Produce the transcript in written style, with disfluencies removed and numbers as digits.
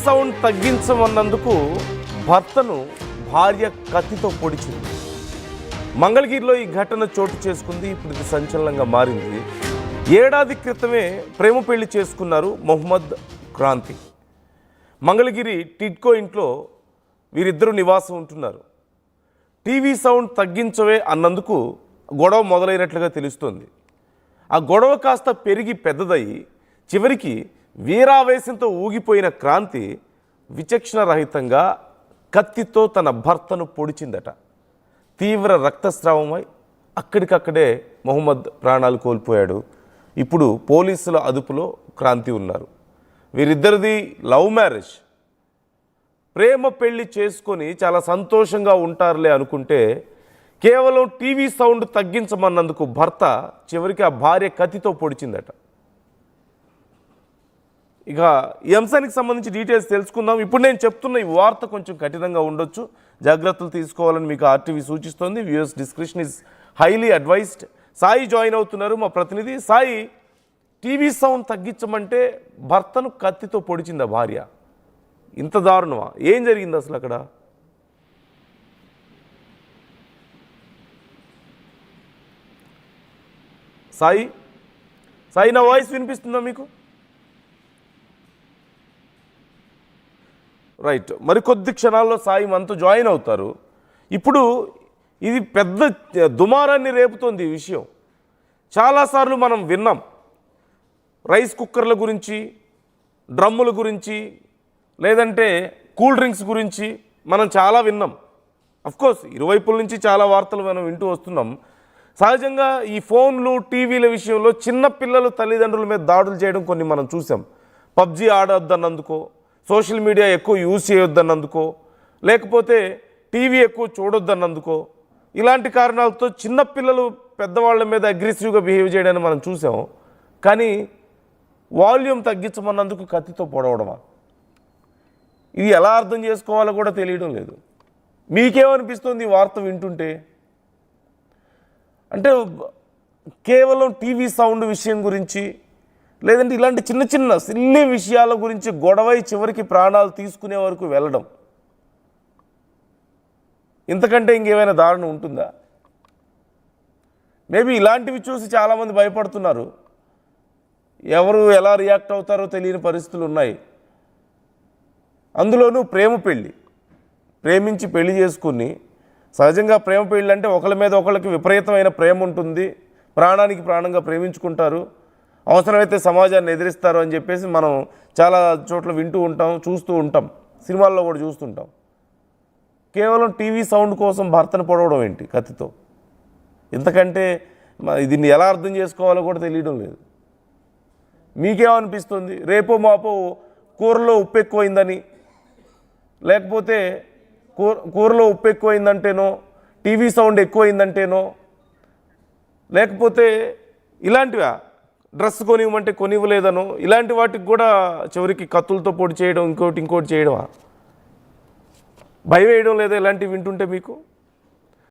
Sound తగ్గించమన్నందుకు భర్తను భార్య కత్తితో పొడిచింది. మంగళగిరిలో ఈ ఘటన చోటు చేసుకుంది. ఇప్పుడు ఇది సంచలనంగా మారింది. ఏడాది క్రితమే ప్రేమ పెళ్లి చేసుకున్నారు మొహమ్మద్ క్రాంతి. మంగళగిరి టిడ్కో ఇంట్లో వీరిద్దరూ నివాసం ఉంటున్నారు. టీవీ సౌండ్ తగ్గించవే అన్నందుకు గొడవ మొదలైనట్లుగా తెలుస్తోంది. ఆ గొడవ కాస్త పెరిగి పెద్దదయ్యి చివరికి వీరావేశంతో ఊగిపోయిన క్రాంతి విచక్షణ రహితంగా కత్తితో తన భర్తను పొడిచిందట. తీవ్ర రక్తస్రావమై అక్కడికక్కడే మొహమ్మద్ ప్రాణాలు కోల్పోయాడు. ఇప్పుడు పోలీసుల అదుపులో క్రాంతి ఉన్నారు. వీరిద్దరిది లవ్ మ్యారేజ్. ప్రేమ పెళ్లి చేసుకొని చాలా సంతోషంగా ఉంటారులే అనుకుంటే కేవలం టీవీ సౌండ్ తగ్గించమన్నందుకు భర్త చివరికి ఆ భార్య కత్తితో పొడిచిందట. ఇక ఈ అంశానికి సంబంధించి డీటెయిల్స్ తెలుసుకుందాం. ఇప్పుడు నేను చెప్తున్న ఈ వార్త కొంచెం కఠినంగా ఉండొచ్చు, జాగ్రత్తలు తీసుకోవాలని మీకు ఆర్టీవీ సూచిస్తోంది. Viewers description is highly advised. Sai join అవుతున్నారు, మా ప్రతినిధి. సాయి, టీవీ సౌండ్ తగ్గించమంటే భర్తను కత్తితో పొడిచిందా భార్య? ఇంత దారుణమా? ఏం జరిగింది అసలు అక్కడ? సాయి, సాయి నా వాయిస్ వినిపిస్తుందా మీకు? రైట్, మరికొద్ది క్షణాల్లో సాయి మనతో జాయిన్ అవుతారు. ఇప్పుడు ఇది పెద్ద దుమారాన్ని రేపుతోంది ఈ విషయం. చాలాసార్లు మనం విన్నాం రైస్ కుక్కర్ల గురించి, డ్రమ్ముల గురించి, లేదంటే కూల్ డ్రింక్స్ గురించి మనం చాలా విన్నాం. అఫ్కోర్స్ ఇరువైపుల నుంచి చాలా వార్తలు మనం వింటూ వస్తున్నాం. సహజంగా ఈ ఫోన్లు, టీవీల విషయంలో చిన్న పిల్లలు తల్లిదండ్రుల మీద దాడులు చేయడం కొన్ని మనం చూసాం. పబ్జీ ఆడొద్దన్నందుకో, సోషల్ మీడియా ఎక్కువ యూజ్ చేయొద్దన్నందుకో, లేకపోతే టీవీ ఎక్కువ చూడొద్దన్నందుకో, ఇలాంటి కారణాలతో చిన్నపిల్లలు పెద్దవాళ్ళ మీద అగ్రెసివ్గా బిహేవ్ చేయడాన్ని మనం చూసాం. కానీ వాల్యూమ్ తగ్గించమన్నందుకు కత్తితో పొడవడమా? ఇది ఎలా అర్థం చేసుకోవాలో కూడా తెలియడం లేదు. మీకేమనిపిస్తుంది ఈ వార్త వింటుంటే? అంటే కేవలం టీవీ సౌండ్ విషయం గురించి, లేదంటే ఇలాంటి చిన్న చిన్న సిల్లీ విషయాల గురించి గొడవై చివరికి ప్రాణాలు తీసుకునే వరకు వెళ్ళడం, ఇంతకంటే ఇంకేమైనా దారుణం ఉంటుందా? మేబీ ఇలాంటివి చూసి చాలామంది భయపడుతున్నారు. ఎవరు ఎలా రియాక్ట్ అవుతారో తెలియని పరిస్థితులు ఉన్నాయి. అందులోనూ ప్రేమ పెళ్ళి, ప్రేమించి పెళ్లి చేసుకుని, సహజంగా ప్రేమ పెళ్ళి అంటే ఒకళ్ళ మీద ఒకళ్ళకి విపరీతమైన ప్రేమ ఉంటుంది, ప్రాణానికి ప్రాణంగా ప్రేమించుకుంటారు, అవసరమైతే సమాజాన్ని ఎదిరిస్తారు అని చెప్పేసి మనం చాలా చోట్ల వింటూ ఉంటాం, చూస్తూ ఉంటాం, సినిమాల్లో కూడా చూస్తుంటాం. కేవలం టీవీ సౌండ్ కోసం భర్తను పొడవడం ఏంటి కత్తితో? ఇంతకంటే దీన్ని ఎలా అర్థం చేసుకోవాలో కూడా తెలియడం లేదు. మీకేమనిపిస్తుంది? రేపో మాపో కూరలో ఉప్పు ఎక్కువైందని, లేకపోతే కూరలో ఉప్పు ఎక్కువైందంటేనో, టీవీ సౌండ్ ఎక్కువైందంటేనో, లేకపోతే ఇలాంటివా, డ్రెస్ కొనివ్వమంటే కొనివ్వలేదనో, ఇలాంటి వాటికి కూడా చివరికి కత్తులతో పొడి చేయడం, ఇంకోటి చేయడమా? భయం వేయడం లేదా ఇలాంటివి వింటుంటే మీకు?